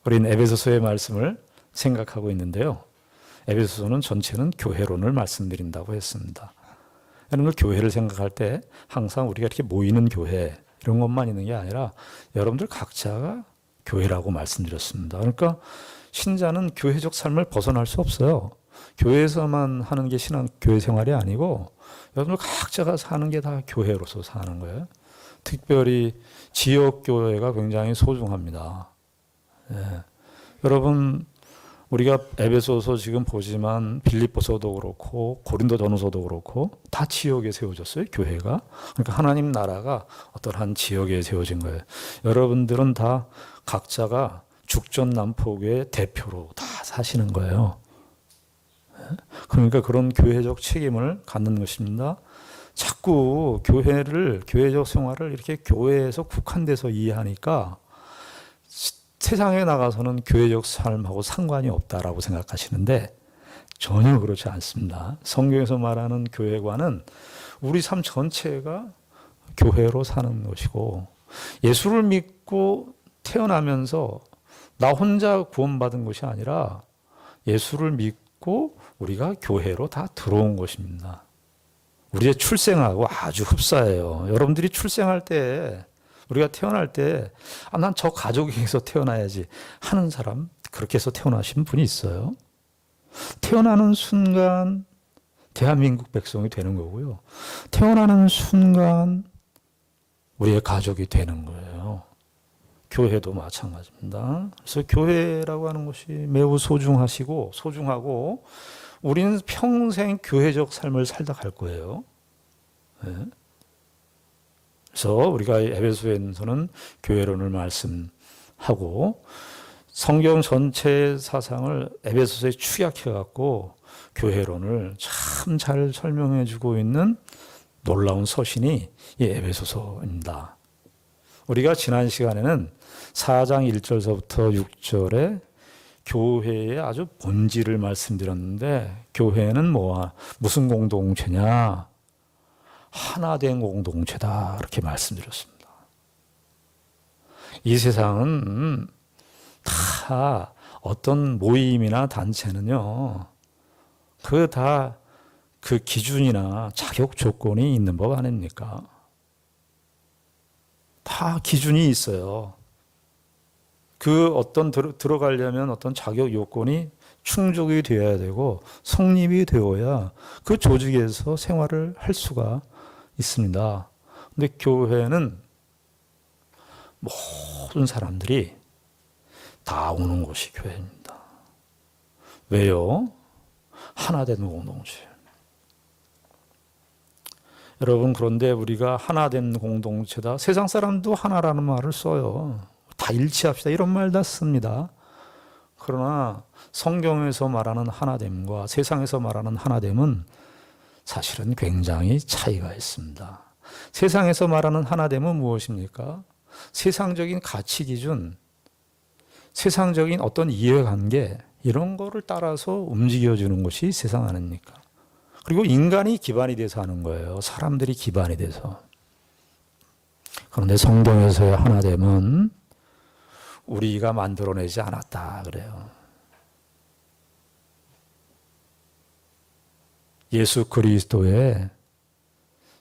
우리는 에베소서의 말씀을 생각하고 있는데요. 에베소서는 전체는 교회론을 말씀드린다고 했습니다. 이런 걸 교회를 생각할 때 항상 우리가 이렇게 모이는 교회 이런 것만 있는 게 아니라 여러분들 각자가 교회라고 말씀드렸습니다. 그러니까 신자는 교회적 삶을 벗어날 수 없어요. 교회에서만 하는 게 교회 생활이 아니고 여러분들 각자가 사는 게 다 교회로서 사는 거예요. 특별히 지역교회가 굉장히 소중합니다. 예. 여러분 우리가 에베소서 지금 보지만 빌립보서도 그렇고 고린도전서도 그렇고 다 지역에 세워졌어요. 교회가. 그러니까 하나님 나라가 어떤 한 지역에 세워진 거예요. 여러분들은 다 각자가 죽전난포교의 대표로 다 사시는 거예요. 그러니까 그런 교회적 책임을 갖는 것입니다. 자꾸 교회적 생활을 이렇게 교회에서 국한돼서 이해하니까 세상에 나가서는 교회적 삶하고 상관이 없다라고 생각하시는데 전혀 그렇지 않습니다. 성경에서 말하는 교회관은 우리 삶 전체가 교회로 사는 것이고, 예수를 믿고 태어나면서 나 혼자 구원받은 것이 아니라 예수를 믿고 우리가 교회로 다 들어온 것입니다. 우리의 출생하고 아주 흡사해요. 여러분들이 출생할 때, 우리가 태어날 때, 난 저 가족에서 태어나야지 하는 사람, 그렇게 해서 태어나신 분이 있어요. 태어나는 순간 대한민국 백성이 되는 거고요. 태어나는 순간 우리의 가족이 되는 거예요. 교회도 마찬가지입니다. 그래서 교회라고 하는 것이 매우 소중하고 우리는 평생 교회적 삶을 살다 갈 거예요. 네. 그래서 우리가 에베소서에서는 교회론을 말씀하고 성경 전체 사상을 에베소서에 축약해갖고 교회론을 참 잘 설명해주고 있는 놀라운 서신이 이 에베소서입니다. 우리가 지난 시간에는 4장 1절서부터 6절에 교회의 아주 본질을 말씀드렸는데, 교회는 무슨 공동체냐? 하나된 공동체다, 이렇게 말씀드렸습니다. 이 세상은 다 어떤 모임이나 단체는요, 그 기준이나 자격 조건이 있는 법 아닙니까? 다 기준이 있어요. 들어가려면 어떤 자격 요건이 충족이 되어야 되고 성립이 되어야 그 조직에서 생활을 할 수가 있습니다. 근데 교회는 모든 사람들이 다 오는 곳이 교회입니다. 왜요? 하나 된 공동체. 여러분, 그런데 우리가 하나 된 공동체다. 세상 사람도 하나라는 말을 써요. 다 일치합시다, 이런 말 다 씁니다. 그러나 성경에서 말하는 하나됨과 세상에서 말하는 하나됨은 사실은 굉장히 차이가 있습니다. 세상에서 말하는 하나됨은 무엇입니까? 세상적인 가치 기준, 세상적인 어떤 이해관계, 이런 거를 따라서 움직여주는 것이 세상 아닙니까? 그리고 인간이 기반이 돼서 하는 거예요. 사람들이 기반이 돼서. 그런데 성경에서의 하나됨은 우리가 만들어내지 않았다 그래요. 예수 그리스도의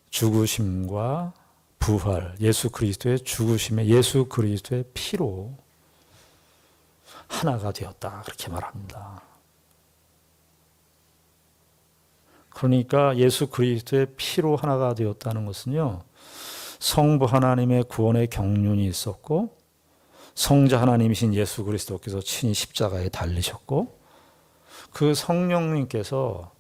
죽으심과 부활, 예수 그리스도의 죽으심에 예수 그리스도의 피로 하나가 되었다, 그렇게 말합니다. 그러니까 예수 그리스도의 피로 하나가 되었다는 것은요, 성부 하나님의 구원의 경륜이 있었고 성자 하나님이신 예수 그리스도께서 친히 십자가에 달리셨고 그 성령님께서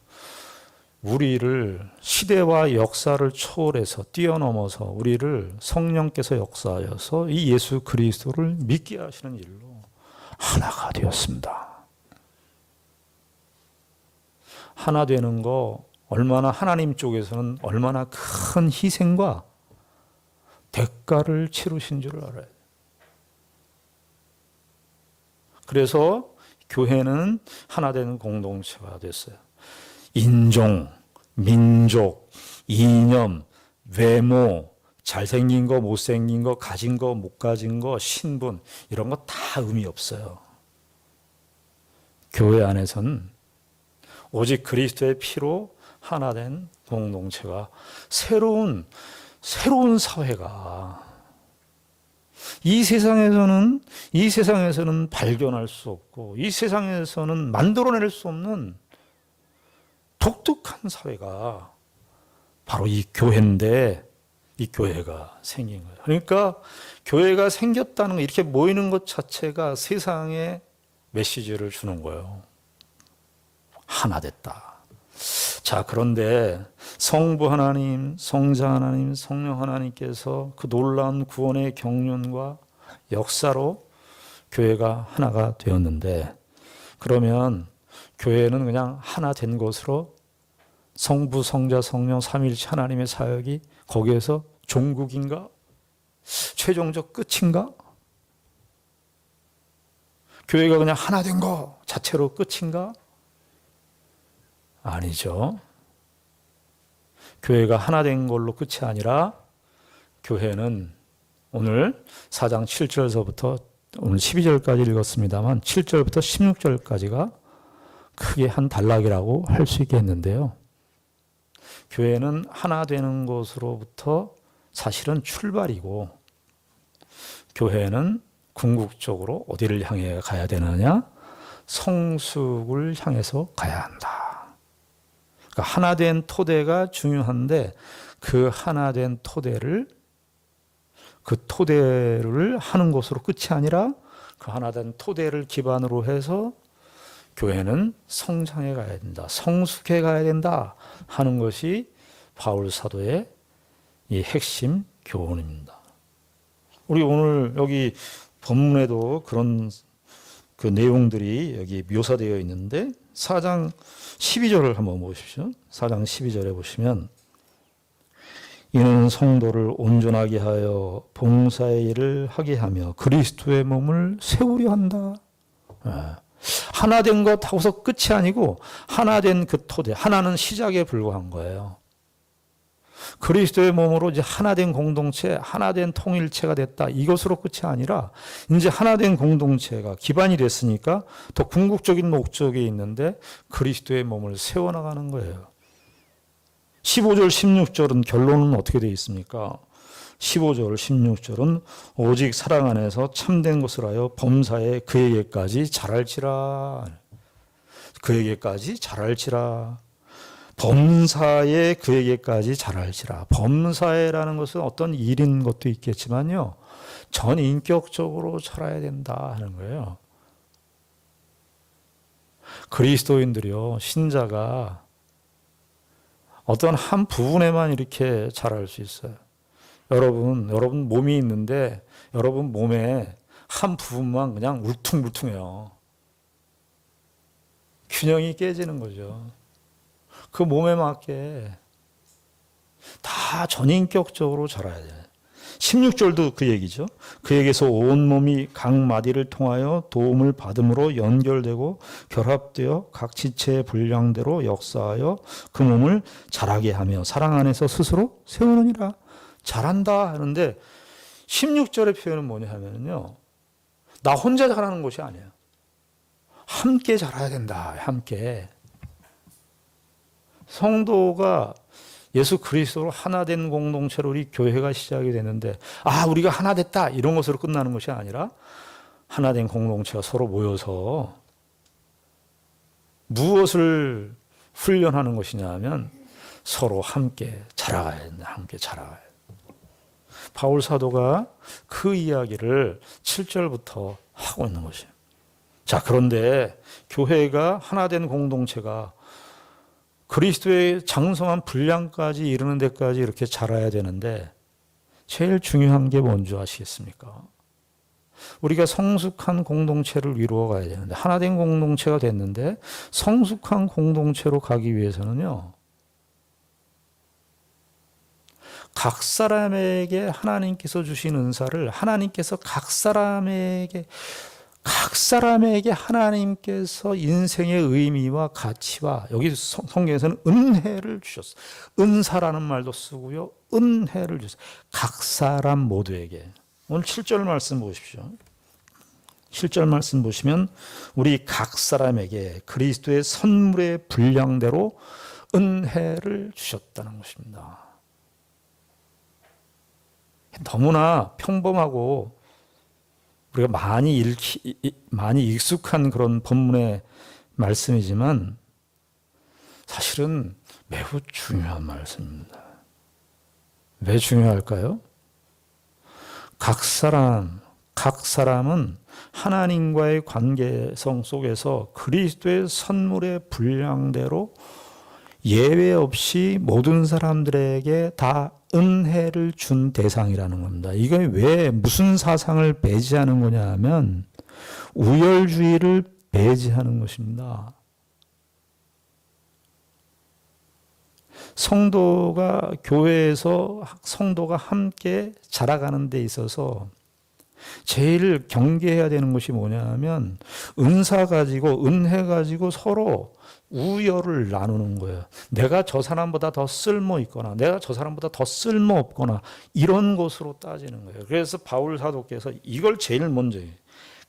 우리를 시대와 역사를 초월해서 뛰어넘어서 우리를 성령께서 역사하여서 이 예수 그리스도를 믿게 하시는 일로 하나가 되었습니다. 하나 되는 거 얼마나 하나님 쪽에서는 얼마나 큰 희생과 대가를 치르신 줄 알아요. 그래서 교회는 하나 되는 공동체가 됐어요. 인종, 민족, 이념, 외모, 잘생긴 거, 못생긴 거, 가진 거, 못 가진 거, 신분, 이런 거 다 의미 없어요. 교회 안에서는 오직 그리스도의 피로 하나 된 공동체가 새로운 사회가 이 세상에서는 발견할 수 없고 이 세상에서는 만들어낼 수 없는 독특한 사회가 바로 이 교회인데 이 교회가 생긴 거예요. 그러니까 교회가 생겼다는 거, 이렇게 모이는 것 자체가 세상에 메시지를 주는 거예요. 하나 됐다. 자, 그런데 성부 하나님, 성자 하나님, 성령 하나님께서 그 놀라운 구원의 경륜과 역사로 교회가 하나가 되었는데, 그러면 교회는 그냥 하나 된 것으로 성부, 성자, 성령, 삼위일체 하나님의 사역이 거기에서 종국인가? 최종적 끝인가? 교회가 그냥 하나 된 거 자체로 끝인가? 아니죠. 교회가 하나 된 걸로 끝이 아니라 교회는 오늘 4장 7절서부터 오늘 12절까지 읽었습니다만 7절부터 16절까지가 크게 한 단락이라고 할 수 있겠는데요. 교회는 하나 되는 것으로부터 사실은 출발이고 교회는 궁극적으로 어디를 향해 가야 되느냐? 성숙을 향해서 가야 한다. 그러니까 하나 된 토대가 중요한데 그 하나 된 토대를 하는 것으로 끝이 아니라 그 하나 된 토대를 기반으로 해서 교회는 성장해 가야 된다. 성숙해 가야 된다 하는 것이 바울 사도의 이 핵심 교훈입니다. 우리 오늘 여기 본문에도 그런 그 내용들이 여기 묘사되어 있는데 4장 12절을 한번 보십시오. 4장 12절에 보시면 이는 성도를 온전하게 하여 봉사의 일을 하게 하며 그리스도의 몸을 세우려 한다. 하나 된 것 하고서 끝이 아니고 하나 된 그 토대, 하나는 시작에 불과한 거예요. 그리스도의 몸으로 이제 하나 된 공동체, 하나 된 통일체가 됐다. 이것으로 끝이 아니라 이제 하나 된 공동체가 기반이 됐으니까 더 궁극적인 목적이 있는데 그리스도의 몸을 세워나가는 거예요. 15절, 16절은 결론은 어떻게 되어 있습니까? 15절, 16절은 오직 사랑 안에서 참된 것을 하여 범사에 그에게까지 자랄지라. 그에게까지 자랄지라. 범사에 그에게까지 자랄지라. 범사에라는 것은 어떤 일인 것도 있겠지만요. 전인격적으로 자라야 된다 하는 거예요. 그리스도인들이요, 신자가 어떤 한 부분에만 이렇게 자랄 수 있어요. 여러분 몸이 있는데 여러분 몸에 한 부분만 그냥 울퉁불퉁해요. 균형이 깨지는 거죠. 그 몸에 맞게 다 전인격적으로 자라야 돼요. 16절도 그 얘기죠. 그에게서 온몸이 각 마디를 통하여 도움을 받음으로 연결되고 결합되어 각 지체의 분량대로 역사하여 그 몸을 자라게 하며 사랑 안에서 스스로 세우느니라. 잘한다 하는데 16절의 표현은 뭐냐 하면요. 나 혼자 자라는 것이 아니에요. 함께 자라야 된다. 함께. 성도가 예수 그리스도로 하나 된 공동체로 우리 교회가 시작이 되는데 우리가 하나 됐다 이런 것으로 끝나는 것이 아니라 하나 된 공동체가 서로 모여서 무엇을 훈련하는 것이냐 하면 서로 함께 자라가야 된다. 함께 자라가야 된다. 바울 사도가 그 이야기를 7절부터 하고 있는 것이에요. 자, 그런데 교회가 하나 된 공동체가 그리스도의 장성한 분량까지 이르는 데까지 이렇게 자라야 되는데 제일 중요한 게 뭔지 아시겠습니까? 우리가 성숙한 공동체를 이루어 가야 되는데 하나 된 공동체가 됐는데 성숙한 공동체로 가기 위해서는요. 각 사람에게 하나님께서 주신 은사를 하나님께서 각 사람에게 하나님께서 인생의 의미와 가치와 여기 성경에서는 은혜를 주셨어요. 은사라는 말도 쓰고요. 은혜를 주셨어요. 각 사람 모두에게. 오늘 7절 말씀 보십시오. 7절 말씀 보시면 우리 각 사람에게 그리스도의 선물의 분량대로 은혜를 주셨다는 것입니다. 너무나 평범하고 우리가 많이 익숙한 그런 본문의 말씀이지만 사실은 매우 중요한 말씀입니다. 왜 중요할까요? 각 사람은 하나님과의 관계성 속에서 그리스도의 선물의 분량대로 예외 없이 모든 사람들에게 다 은혜를 준 대상이라는 겁니다. 이게 왜 무슨 사상을 배제하는 거냐 하면 우열주의를 배제하는 것입니다. 교회에서 성도가 함께 자라가는 데 있어서 제일 경계해야 되는 것이 뭐냐 하면 은혜 가지고 서로 우열을 나누는 거예요. 내가 저 사람보다 더 쓸모 있거나 내가 저 사람보다 더 쓸모 없거나 이런 것으로 따지는 거예요. 그래서 바울 사도께서 이걸 제일 먼저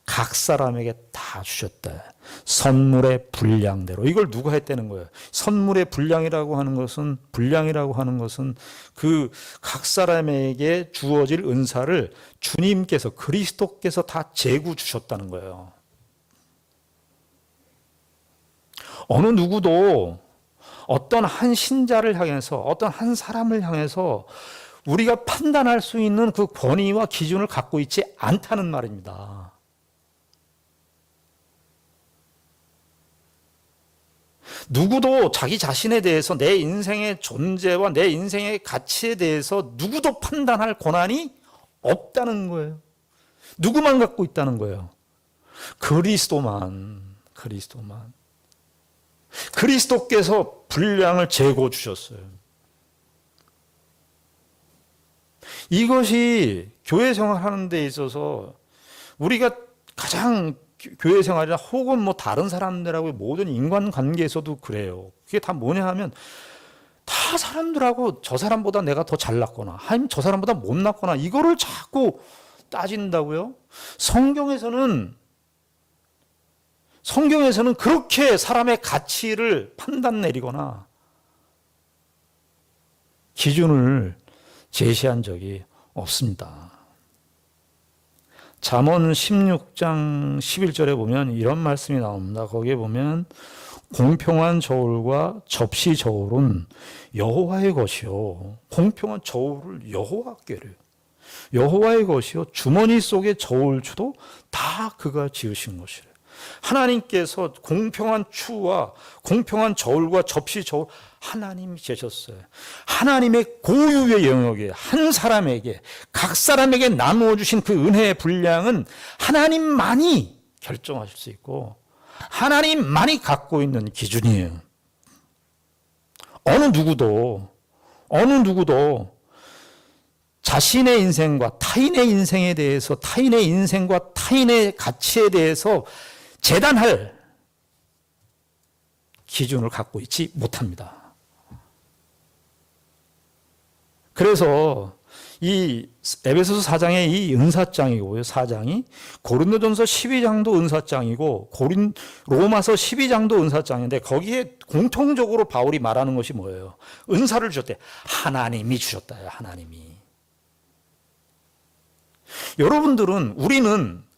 각 사람에게 다 주셨다. 선물의 분량대로. 이걸 누가 했다는 거예요? 선물의 분량이라고 하는 것은 그 각 사람에게 주어질 은사를 주님께서 그리스도께서 다 재구 주셨다는 거예요. 어느 누구도 어떤 한 신자를 향해서 어떤 한 사람을 향해서 우리가 판단할 수 있는 그 권위와 기준을 갖고 있지 않다는 말입니다. 누구도 자기 자신에 대해서 내 인생의 존재와 내 인생의 가치에 대해서 누구도 판단할 권한이 없다는 거예요. 누구만 갖고 있다는 거예요? 그리스도만. 그리스도께서 분량을 재고 주셨어요. 이것이 교회 생활하는 데 있어서 우리가 가장 교회 생활이나 혹은 뭐 다른 사람들하고의 모든 인간관계에서도 그래요. 그게 다 뭐냐 하면 다 사람들하고 저 사람보다 내가 더 잘났거나 아니면 저 사람보다 못났거나 이거를 자꾸 따진다고요? 성경에서는 그렇게 사람의 가치를 판단 내리거나 기준을 제시한 적이 없습니다. 잠언 16장 11절에 보면 이런 말씀이 나옵니다. 거기에 보면 공평한 저울과 접시 저울은 여호와의 것이요. 공평한 저울을 여호와께래요. 여호와의 것이요. 주머니 속의 저울추도 다 그가 지으신 것이래요. 하나님께서 공평한 추와 공평한 저울과 접시 저울 하나님이 재셨어요. 하나님의 고유의 영역에 한 사람에게 각 사람에게 나누어 주신 그 은혜의 분량은 하나님만이 결정하실 수 있고 하나님만이 갖고 있는 기준이에요. 어느 누구도 자신의 인생과 타인의 인생에 대해서 타인의 인생과 타인의 가치에 대해서 재단할 기준을 갖고 있지 못합니다. 그래서 이 에베소서 4장의 이 은사장이고요. 4장이 고린도전서 12장도 은사장이고 로마서 12장도 은사장인데 거기에 공통적으로 바울이 말하는 것이 뭐예요? 은사를 주셨대. 하나님이 주셨다요. 하나님이.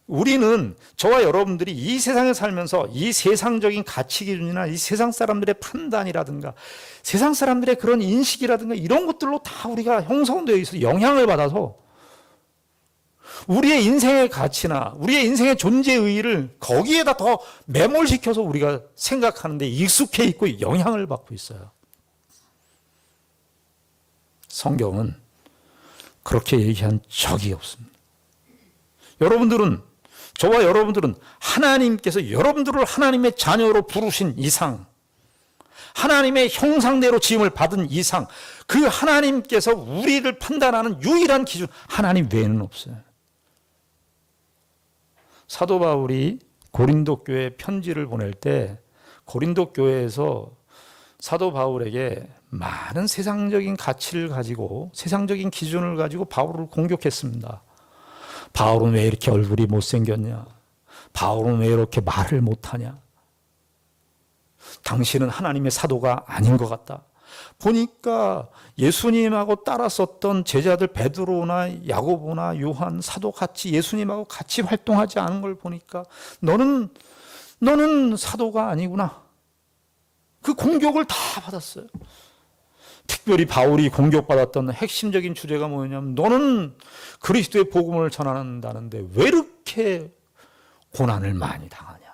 우리는 저와 여러분들이 이 세상에 살면서 이 세상적인 가치 기준이나 이 세상 사람들의 판단이라든가 세상 사람들의 그런 인식이라든가 이런 것들로 다 우리가 형성되어 있어서 영향을 받아서 우리의 인생의 가치나 우리의 인생의 존재 의의를 거기에다 더 매몰시켜서 우리가 생각하는데 익숙해 있고 영향을 받고 있어요. 성경은 그렇게 얘기한 적이 없습니다. 저와 여러분들은 하나님께서 여러분들을 하나님의 자녀로 부르신 이상, 하나님의 형상대로 지음을 받은 이상, 그 하나님께서 우리를 판단하는 유일한 기준, 하나님 외에는 없어요. 사도 바울이 고린도 교회에 편지를 보낼 때 고린도 교회에서 사도 바울에게 많은 세상적인 가치를 가지고 세상적인 기준을 가지고 바울을 공격했습니다. 바울은 왜 이렇게 얼굴이 못생겼냐? 바울은 왜 이렇게 말을 못하냐? 당신은 하나님의 사도가 아닌 것 같다. 보니까 예수님하고 따랐었던 제자들 베드로나 야고보나 요한 사도같이 예수님하고 같이 활동하지 않은 걸 보니까 너는 사도가 아니구나. 그 공격을 다 받았어요. 특별히 바울이 공격받았던 핵심적인 주제가 뭐냐면 너는 그리스도의 복음을 전한다는데 왜 이렇게 고난을 많이 당하냐.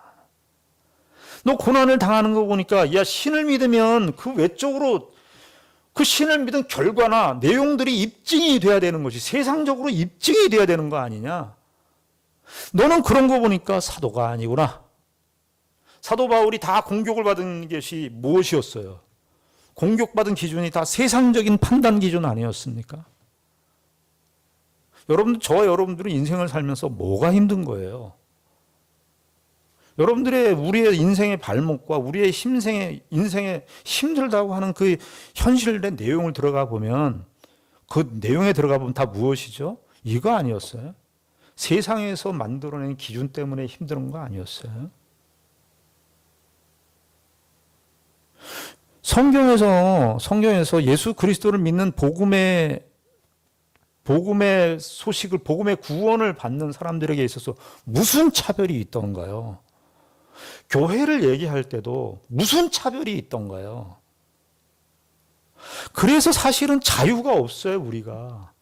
너 고난을 당하는 거 보니까 야 신을 믿으면 그 외적으로 그 신을 믿은 결과나 내용들이 입증이 돼야 되는 것이 세상적으로 입증이 돼야 되는 거 아니냐. 너는 그런 거 보니까 사도가 아니구나. 사도 바울이 다 공격을 받은 것이 무엇이었어요? 공격받은 기준이 다 세상적인 판단 기준 아니었습니까? 여러분, 저와 여러분들은 인생을 살면서 뭐가 힘든 거예요? 우리의 인생의 발목과 우리의 인생에 힘들다고 하는 그 현실의 내용을 들어가 보면 그 내용에 들어가 보면 다 무엇이죠? 이거 아니었어요? 세상에서 만들어낸 기준 때문에 힘든 거 아니었어요? 성경에서 예수 그리스도를 믿는 복음의 소식을, 복음의 구원을 받는 사람들에게 있어서 무슨 차별이 있던가요? 교회를 얘기할 때도 무슨 차별이 있던가요? 그래서 사실은 자유가 없어요, 우리가.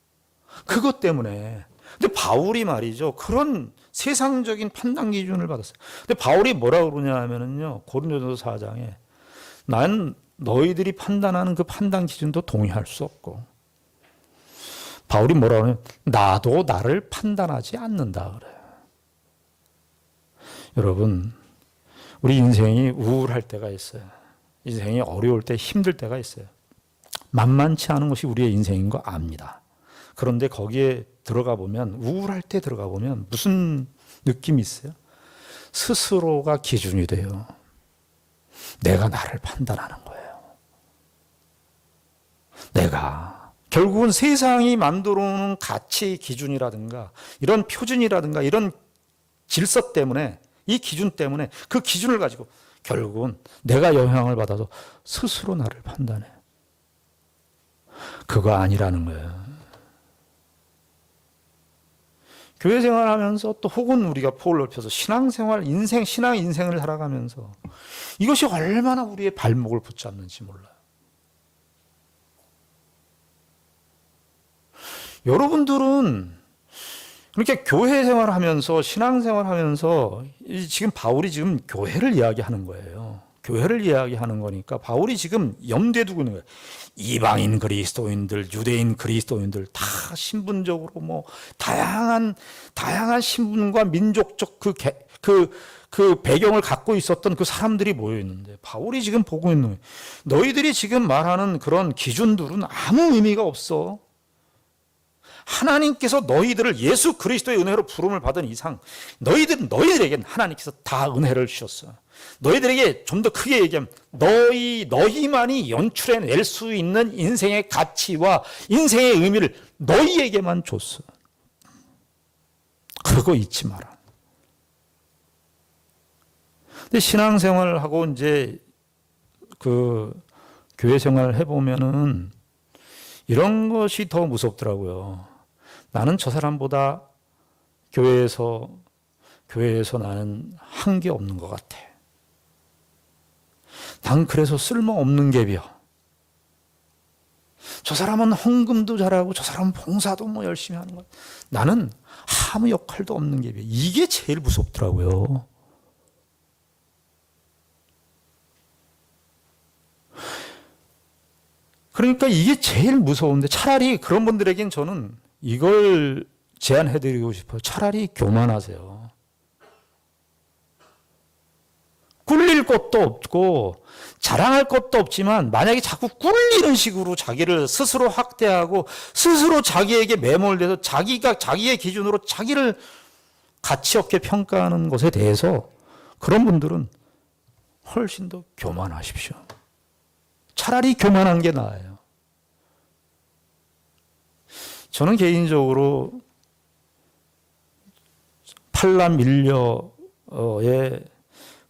그것 때문에. 근데 바울이 말이죠. 그런 세상적인 판단 기준을 받았어요. 근데 바울이 뭐라 그러냐 하면은요, 고린도전서 4장에 난 너희들이 판단하는 그 판단 기준도 동의할 수 없고, 바울이 뭐라 그러냐면 나도 나를 판단하지 않는다 그래요. 여러분, 우리 인생이 우울할 때가 있어요. 인생이 어려울 때 힘들 때가 있어요. 만만치 않은 것이 우리의 인생인 거 압니다. 그런데 거기에 들어가 보면, 우울할 때 들어가 보면 무슨 느낌이 있어요? 스스로가 기준이 돼요. 내가 나를 판단하는 거예요. 내가 결국은 세상이 만들어 놓은 가치 기준이라든가 이런 표준이라든가 이런 질서 때문에, 이 기준 때문에 그 기준을 가지고 결국은 내가 영향을 받아서 스스로 나를 판단해. 그거 아니라는 거예요. 교회 생활하면서 또 혹은 우리가 폭을 넓혀서 신앙생활, 신앙 인생을 살아가면서 이것이 얼마나 우리의 발목을 붙잡는지 몰라요. 여러분들은 그렇게 교회 생활하면서 신앙생활하면서 지금 바울이 지금 교회를 이야기하는 거예요. 교회를 이야기하는 거니까 바울이 지금 염두에 두고 있는 거예요. 이방인 그리스도인들, 유대인 그리스도인들 다 신분적으로 뭐 다양한 신분과 민족적 그 배경을 갖고 있었던 그 사람들이 모여 있는데 바울이 지금 보고 있는 거예요. 너희들이 지금 말하는 그런 기준들은 아무 의미가 없어. 하나님께서 너희들을 예수 그리스도의 은혜로 부름을 받은 이상 너희들에겐 하나님께서 다 은혜를 주셨어. 너희들에게 좀 더 크게 얘기하면 너희만이 연출해낼 수 있는 인생의 가치와 인생의 의미를 너희에게만 줬어. 그거 잊지 마라. 근데 신앙생활을 하고 이제 그 교회 생활을 해보면은 이런 것이 더 무섭더라고요. 나는 저 사람보다 교회에서 나는 한 게 없는 것 같아. 난 그래서 쓸모없는 갭이야. 저 사람은 헌금도 잘하고 저 사람은 봉사도 뭐 열심히 하는 것. 나는 아무 역할도 없는 갭이야. 이게 제일 무섭더라고요. 그러니까 이게 제일 무서운데 차라리 그런 분들에겐 저는 이걸 제안해드리고 싶어요. 차라리 교만하세요. 꿀릴 것도 없고 자랑할 것도 없지만 만약에 자꾸 꿀리는 식으로 자기를 스스로 확대하고 스스로 자기에게 매몰돼서 자기가 자기의 기준으로 자기를 가치 없게 평가하는 것에 대해서 그런 분들은 훨씬 더 교만하십시오. 차라리 교만한 게 나아요. 저는 개인적으로 팔라 밀려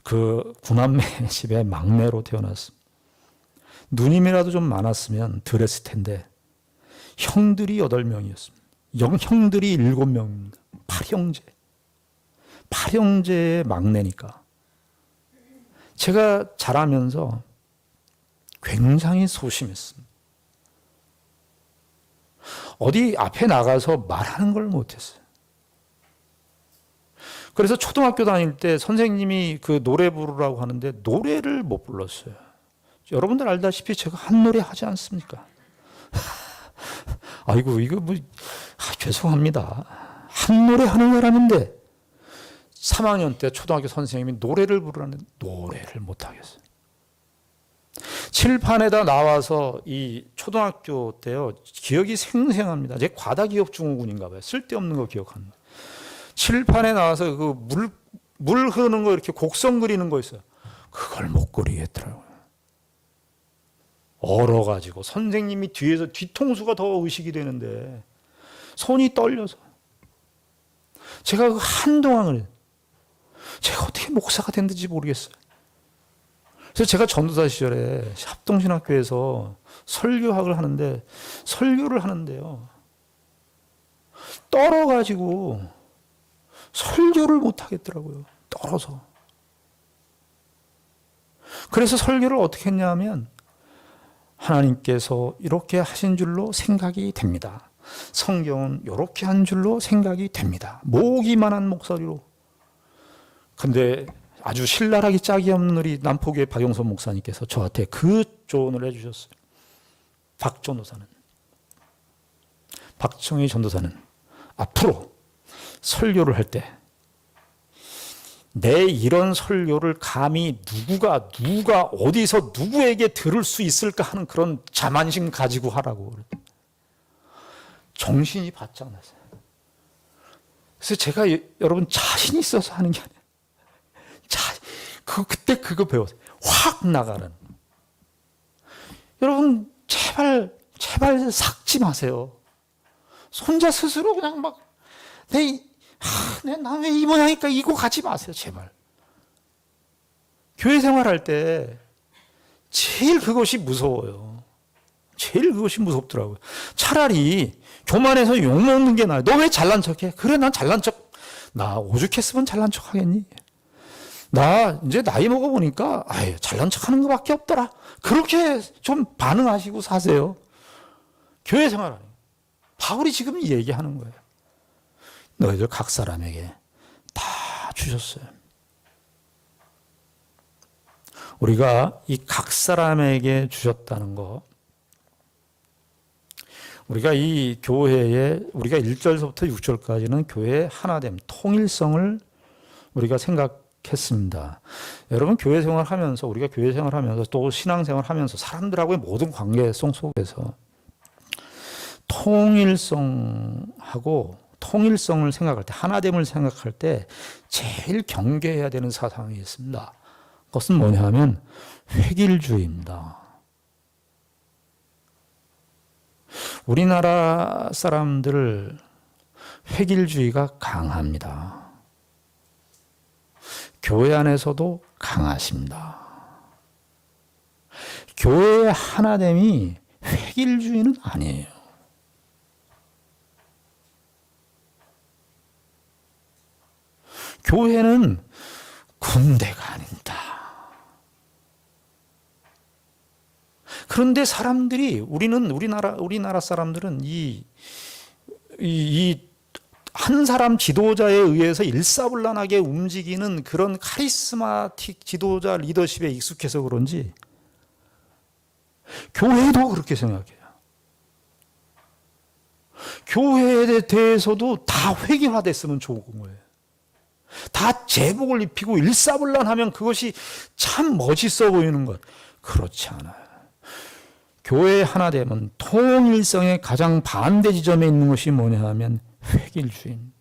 그 구남매 집에 막내로 태어났습니다. 누님이라도 좀 많았으면 덜 했을 텐데 형들이 8명이었습니다. 형들이 7명입니다. 8형제. 8형제의 막내니까 제가 자라면서 굉장히 소심했습니다. 어디 앞에 나가서 말하는 걸 못했어요. 그래서 초등학교 다닐 때 선생님이 그 노래 부르라고 하는데 노래를 못 불렀어요. 여러분들 알다시피 제가 한 노래 하지 않습니까? 아이고 이거 죄송합니다. 한 노래 하는 사람인데 3학년 때 초등학교 선생님이 노래를 부르라는데 노래를 못 하겠어요. 칠판에다 나와서 이 초등학교 때요 기억이 생생합니다. 제 과다 기억 증후군인가 봐요. 쓸데없는 거 기억합니다. 칠판에 나와서 그 물 흐르는 거 이렇게 곡선 그리는 거 있어요. 그걸 못 그리겠더라고요. 얼어가지고 선생님이 뒤에서 뒤통수가 더 의식이 되는데 손이 떨려서 제가 한동안을 제가 어떻게 목사가 됐는지 모르겠어요. 그래서 제가 전도사 시절에 합동신학교에서 설교학을 하는데 설교를 하는데요 떨어가지고 설교를 못 하겠더라고요. 떨어서. 그래서 설교를 어떻게 했냐면 하나님께서 이렇게 하신 줄로 생각이 됩니다. 성경은 이렇게 한 줄로 생각이 됩니다. 모기만한 목소리로. 근데 아주 신랄하기 짝이 없는 우리 남포교회 박용선 목사님께서 저한테 그 조언을 해주셨어요. 박 전도사는, 박정희 전도사는 앞으로 설교를 할 때 내 이런 설교를 감히 누가 어디서 누구에게 들을 수 있을까 하는 그런 자만심 가지고 하라고. 정신이 바짝 났어요. 그래서 제가 여러분 자신 있어서 하는 게 아니에요. 그때 그거 배웠어요. 확 나가는. 여러분 제발 삭지 마세요. 손자 스스로 그냥 막 난 왜 이 모양이니까 이거 가지 마세요. 제발. 교회 생활할 때 제일 그것이 무서워요. 제일 그것이 무섭더라고요. 차라리 교만해서 욕먹는 게 나아요. 너 왜 잘난 척해? 그래 난 잘난 척. 나 오죽했으면 잘난 척 하겠니? 나 이제 나이 먹어보니까 잘난 척 하는 것밖에 없더라. 그렇게 좀 반응하시고 사세요. 교회 생활 아니에요. 바울이 지금 얘기하는 거예요. 너희들 각 사람에게 다 주셨어요. 우리가 이 각 사람에게 주셨다는 거, 우리가 이 교회에, 우리가 1절부터 6절까지는 교회의 하나됨, 통일성을 우리가 생각했습니다. 여러분 교회 생활하면서, 우리가 교회 생활하면서 또 신앙생활하면서 사람들하고의 모든 관계성 속에서 통일성을 생각할 때, 하나됨을 생각할 때 제일 경계해야 되는 사상이 있습니다. 그것은 뭐냐 하면 획일주의입니다. 우리나라 사람들 획일주의가 강합니다. 교회 안에서도 강하십니다. 교회의 하나됨이 획일주의는 아니에요. 교회는 군대가 아닙니다. 그런데 사람들이, 우리나라 사람들은 이 한 사람 지도자에 의해서 일사불란하게 움직이는 그런 카리스마틱 지도자 리더십에 익숙해서 그런지 교회도 그렇게 생각해요. 교회에 대해서도 다 획일화됐으면 좋은 거예요. 다 제복을 입히고 일사불란하면 그것이 참 멋있어 보이는 것. 그렇지 않아요. 교회의 하나됨은 통일성의 가장 반대 지점에 있는 것이 뭐냐 하면 획일주의입니다.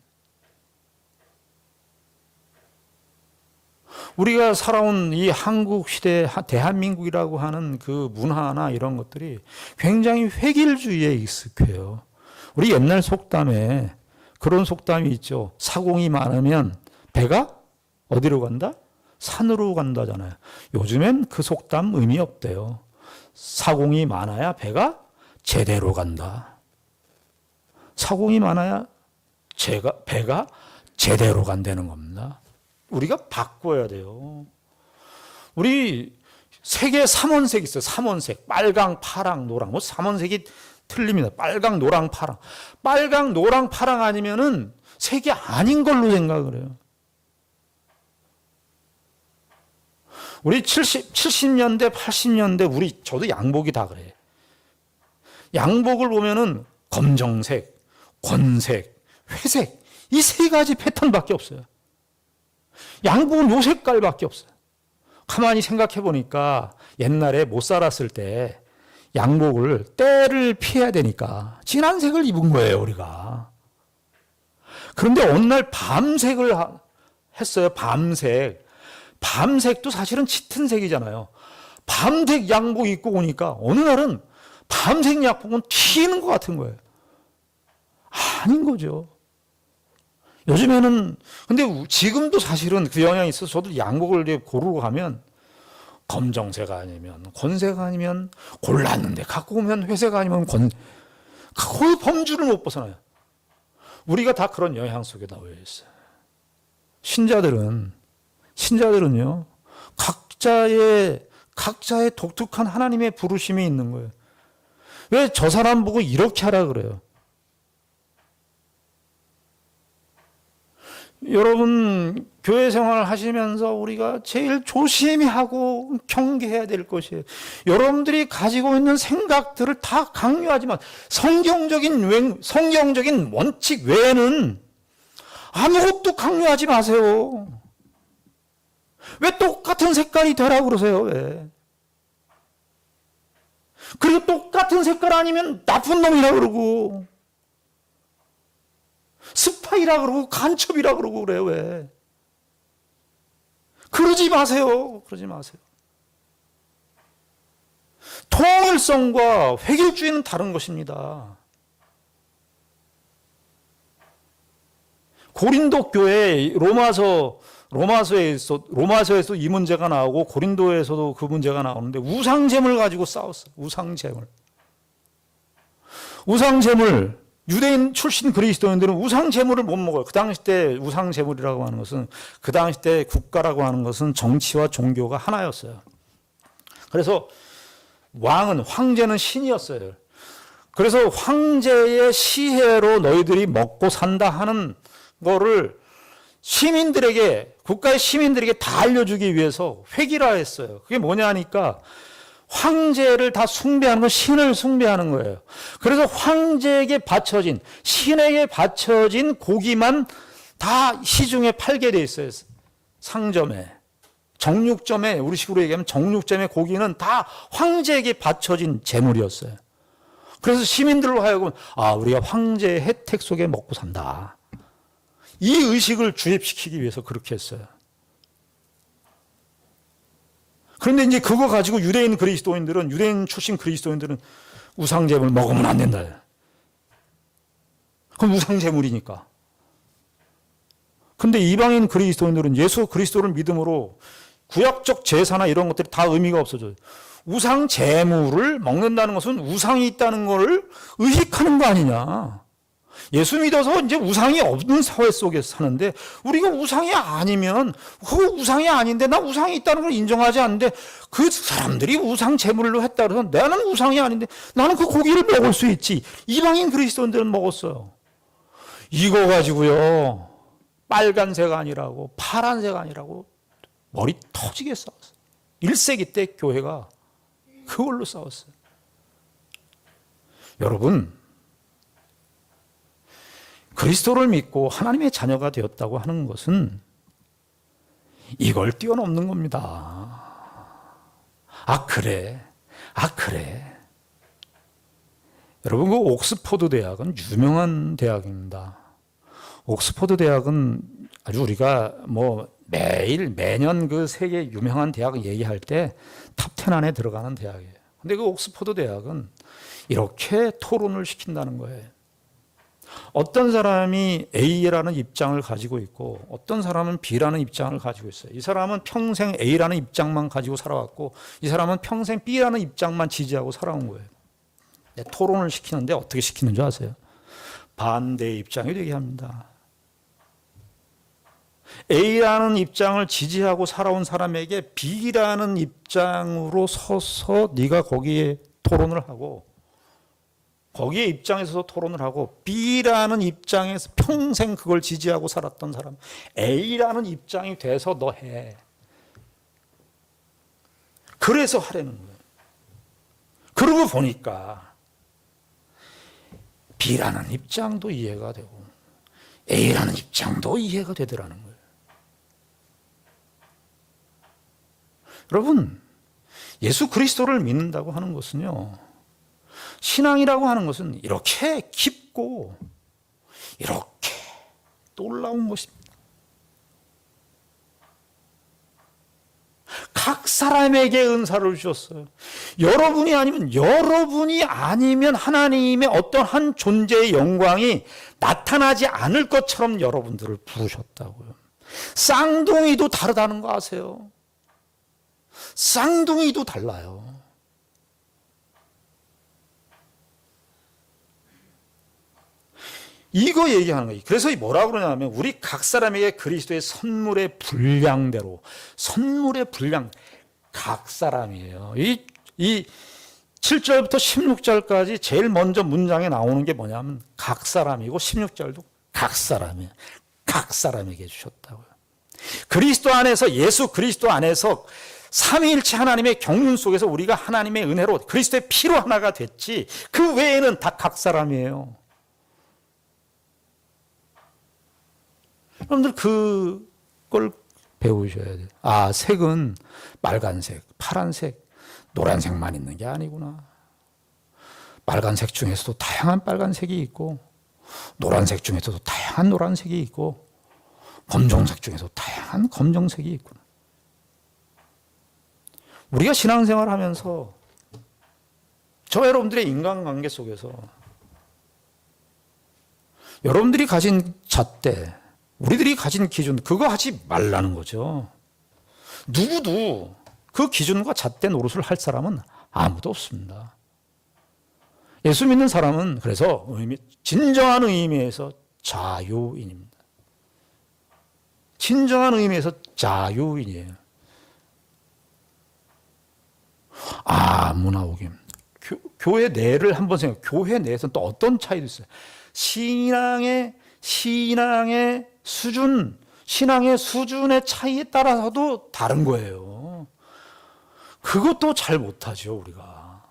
우리가 살아온 이 한국 시대, 대한민국이라고 하는 그 문화나 이런 것들이 굉장히 획일주의에 익숙해요. 우리 옛날 속담에 그런 속담이 있죠. 사공이 많으면 배가 어디로 간다? 산으로 간다잖아요. 요즘엔 그 속담 의미 없대요. 사공이 많아야 배가 제대로 간다. 사공이 많아야 배가 제대로 간다는 겁니다. 우리가 바꿔야 돼요. 우리 세계 3원색 있어요. 3원색. 빨강, 파랑, 노랑. 뭐 3원색이 틀립니다. 빨강, 노랑, 파랑. 빨강, 노랑, 파랑 아니면은 색이 아닌 걸로 생각을 해요. 우리 70년대, 80년대 저도 양복이 다 그래요. 양복을 보면은 검정색, 권색, 회색 이 세 가지 패턴밖에 없어요. 양복은 요 색깔밖에 없어요. 가만히 생각해 보니까 옛날에 못 살았을 때 양복을 때를 피해야 되니까 진한 색을 입은 거예요, 우리가. 그런데 어느 날 밤색을 했어요. 밤색도 사실은 짙은 색이잖아요. 밤색 양복 입고 오니까 어느 날은 밤색 양복은 튀는 것 같은 거예요. 아닌 거죠. 요즘에는 근데 지금도 사실은 그 영향이 있어서 저도 양복을 고르고 가면 검정색 아니면 권색 아니면 골랐는데 갖고 오면 회색 아니면 거의 범주를 못 벗어나요. 우리가 다 그런 영향 속에 놓여 있어요. 신자들은요 각자의 독특한 하나님의 부르심이 있는 거예요. 왜 저 사람 보고 이렇게 하라 그래요? 여러분 교회 생활을 하시면서 우리가 제일 조심히 하고 경계해야 될 것이에요. 여러분들이 가지고 있는 생각들을 다 강요하지만 성경적인 원칙 외에는 아무것도 강요하지 마세요. 왜 똑같은 색깔이 되라고 그러세요? 왜? 그리고 똑같은 색깔 아니면 나쁜 놈이라고 그러고 스파이라 그러고 간첩이라 그러고 그래요. 왜? 그러지 마세요. 통일성과 획일주의는 다른 것입니다. 고린도 교회 로마서에서 이 문제가 나오고 고린도에서도 그 문제가 나오는데 우상제물 가지고 싸웠어요. 우상제물 유대인 출신 그리스도인들은 우상제물을 못 먹어요. 그 당시 때 우상제물이라고 하는 것은 그 당시 때 국가라고 하는 것은 정치와 종교가 하나였어요. 그래서 황제는 신이었어요. 그래서 황제의 시혜로 너희들이 먹고 산다 하는 거를 국가의 시민들에게 다 알려주기 위해서 획일화했어요. 그게 뭐냐 하니까 황제를 다 숭배하는 건 신을 숭배하는 거예요. 그래서 황제에게 바쳐진, 신에게 바쳐진 고기만 다 시중에 팔게 돼 있어요. 상점에. 정육점에, 우리 식으로 얘기하면 정육점의 고기는 다 황제에게 바쳐진 재물이었어요. 그래서 시민들로 하여금 우리가 황제의 혜택 속에 먹고 산다. 이 의식을 주입시키기 위해서 그렇게 했어요. 그런데 이제 그거 가지고 유대인 출신 그리스도인들은 우상제물 먹으면 안 된다. 그럼 우상제물이니까. 근데 이방인 그리스도인들은 예수 그리스도를 믿음으로 구약적 제사나 이런 것들이 다 의미가 없어져요. 우상제물을 먹는다는 것은 우상이 있다는 걸 의식하는 거 아니냐. 예수 믿어서 이제 우상이 없는 사회 속에서 사는데 우리가 우상이 아니면 그거 우상이 아닌데 나 우상이 있다는 걸 인정하지 않는데 그 사람들이 우상 제물로 했다 그래서 나는 우상이 아닌데 나는 그 고기를 먹을 수 있지. 이방인 그리스도인들은 먹었어요. 이거 가지고요 빨간색 아니라고 파란색 아니라고 머리 터지게 싸웠어요. 1세기 때 교회가 그걸로 싸웠어요. 여러분 그리스도를 믿고 하나님의 자녀가 되었다고 하는 것은 이걸 뛰어넘는 겁니다. 그래. 여러분, 그 옥스퍼드 대학은 유명한 대학입니다. 옥스퍼드 대학은 아주 우리가 매년 그 세계 유명한 대학 얘기할 때 탑 10 안에 들어가는 대학이에요. 근데 그 옥스퍼드 대학은 이렇게 토론을 시킨다는 거예요. 어떤 사람이 A라는 입장을 가지고 있고 어떤 사람은 B라는 입장을 가지고 있어요. 이 사람은 평생 A라는 입장만 가지고 살아왔고 이 사람은 평생 B라는 입장만 지지하고 살아온 거예요. 토론을 시키는데 어떻게 시키는 줄 아세요? 반대의 입장이 되게 합니다. A라는 입장을 지지하고 살아온 사람에게 B라는 입장으로 서서 네가 거기에 토론을 하고 거기에 입장에서 토론을 하고 B라는 입장에서 평생 그걸 지지하고 살았던 사람 A라는 입장이 돼서 너 해. 그래서 하라는 거예요. 그러고 보니까 B라는 입장도 이해가 되고 A라는 입장도 이해가 되더라는 거예요. 여러분, 예수 그리스도를 믿는다고 하는 것은요, 신앙이라고 하는 것은 이렇게 깊고 이렇게 놀라운 것입니다. 각 사람에게 은사를 주셨어요. 여러분이 아니면 하나님의 어떤 한 존재의 영광이 나타나지 않을 것처럼 여러분들을 부르셨다고요. 쌍둥이도 다르다는 거 아세요? 쌍둥이도 달라요. 이거 얘기하는 거예요. 그래서 뭐라고 그러냐면 우리 각 사람에게 그리스도의 선물의 분량대로 선물의 분량 각 사람이에요. 이 7절부터 16절까지 제일 먼저 문장에 나오는 게 뭐냐면 각 사람이고 16절도 각 사람이에요. 각 사람에게 주셨다고요. 그리스도 안에서 예수 그리스도 안에서 삼위일체 하나님의 경륜 속에서 우리가 하나님의 은혜로 그리스도의 피로 하나가 됐지 그 외에는 다 각 사람이에요. 여러분들 그걸 배우셔야 돼요. 아, 색은 빨간색, 파란색, 노란색만 있는 게 아니구나. 빨간색 중에서도 다양한 빨간색이 있고 노란색 중에서도 다양한 노란색이 있고 검정색 중에서도 다양한 검정색이 있구나. 우리가 신앙생활을 하면서 저 여러분들의 인간관계 속에서 여러분들이 가진 잣대, 우리들이 가진 기준, 그거 하지 말라는 거죠. 누구도 그 기준과 잣대 노릇을 할 사람은 아무도 없습니다. 예수 믿는 사람은 그래서 진정한 의미에서 자유인입니다. 진정한 의미에서 자유인이에요. 아무나 오게. 교회 내를 한번 생각해. 교회 내에서는 또 어떤 차이도 있어요. 신앙의 수준, 신앙의 수준의 차이에 따라서도 다른 거예요. 그것도 잘 못하죠, 우리가.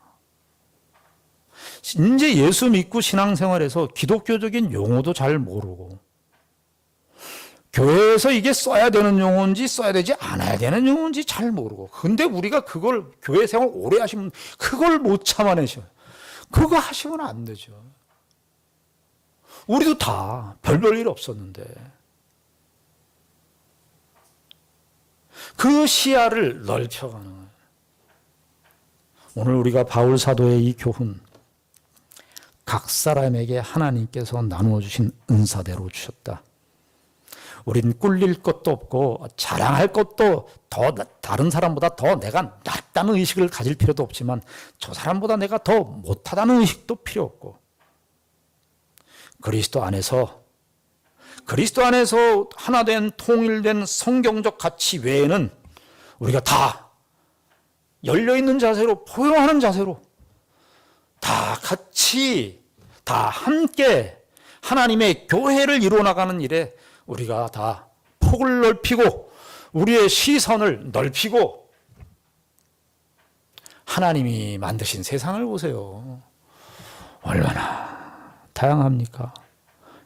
이제 예수 믿고 신앙생활에서 기독교적인 용어도 잘 모르고, 교회에서 이게 써야 되는 용어인지 써야 되지 않아야 되는 용어인지 잘 모르고, 근데 우리가 그걸 교회 생활 오래 하시면 그걸 못 참아내셔요. 그거 하시면 안 되죠. 우리도 다 별일 없었는데 그 시야를 넓혀가는 거예요. 오늘 우리가 바울 사도의 이 교훈, 각 사람에게 하나님께서 나누어 주신 은사대로 주셨다. 우린 꿀릴 것도 없고 자랑할 것도 더 다른 사람보다 더 내가 낫다는 의식을 가질 필요도 없지만 저 사람보다 내가 더 못하다는 의식도 필요 없고 그리스도 안에서 하나된 통일된 성경적 가치 외에는 우리가 다 열려있는 자세로 포용하는 자세로 다 같이 다 함께 하나님의 교회를 이루어나가는 일에 우리가 다 폭을 넓히고 우리의 시선을 넓히고 하나님이 만드신 세상을 보세요. 얼마나 다양합니까?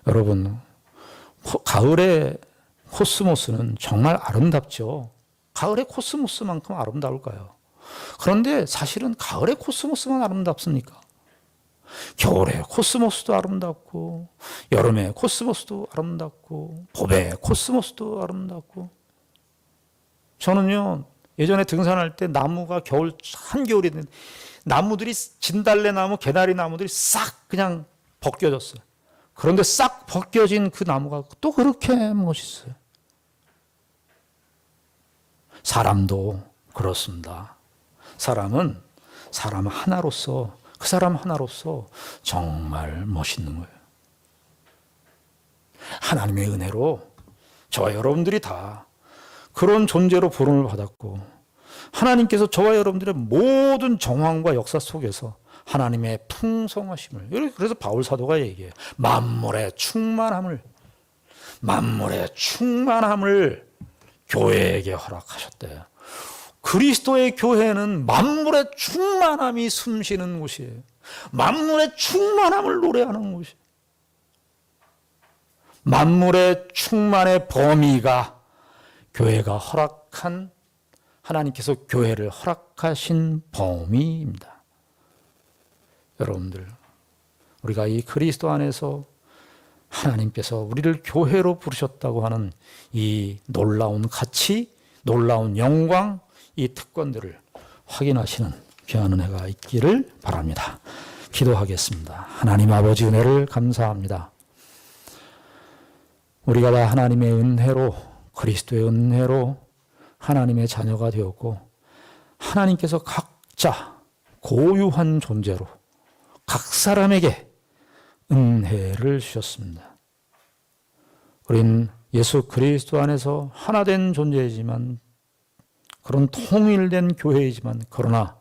여러분, 가을의 코스모스는 정말 아름답죠. 가을의 코스모스만큼 아름다울까요? 그런데 사실은 가을의 코스모스만 아름답습니까? 겨울에 코스모스도 아름답고 여름에 코스모스도 아름답고 봄에 코스모스도 아름답고 저는요 예전에 등산할 때 나무가 겨울 한겨울이 나무들이 진달래 나무, 개나리 나무들이 싹 그냥 벗겨졌어요. 그런데 싹 벗겨진 그 나무가 또 그렇게 멋있어요. 사람도 그렇습니다. 사람은 사람 하나로서, 그 사람 하나로서 정말 멋있는 거예요. 하나님의 은혜로 저와 여러분들이 다 그런 존재로 부름을 받았고, 하나님께서 저와 여러분들의 모든 정황과 역사 속에서 하나님의 풍성하심을, 그래서 바울 사도가 얘기해요. 만물의 충만함을 교회에게 허락하셨대요. 그리스도의 교회는 만물의 충만함이 숨쉬는 곳이에요. 만물의 충만함을 노래하는 곳이에요. 만물의 충만의 범위가 교회가 허락한, 하나님께서 교회를 허락하신 범위입니다. 여러분들, 우리가 이 그리스도 안에서 하나님께서 우리를 교회로 부르셨다고 하는 이 놀라운 가치, 놀라운 영광, 이 특권들을 확인하시는 귀한 은혜가 있기를 바랍니다. 기도하겠습니다. 하나님 아버지 은혜를 감사합니다. 우리가 다 하나님의 은혜로, 그리스도의 은혜로 하나님의 자녀가 되었고, 하나님께서 각자 고유한 존재로 각 사람에게 은혜를 주셨습니다. 우린 예수 그리스도 안에서 하나 된 존재이지만, 그런 통일된 교회이지만, 그러나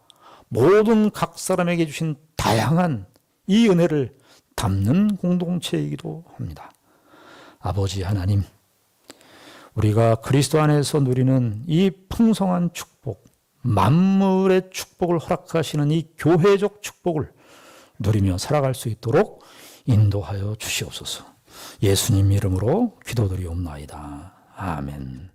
모든 각 사람에게 주신 다양한 이 은혜를 담는 공동체이기도 합니다. 아버지 하나님, 우리가 그리스도 안에서 누리는 이 풍성한 축복, 만물의 축복을 허락하시는 이 교회적 축복을 누리며 살아갈 수 있도록 인도하여 주시옵소서. 예수님 이름으로 기도드리옵나이다. 아멘.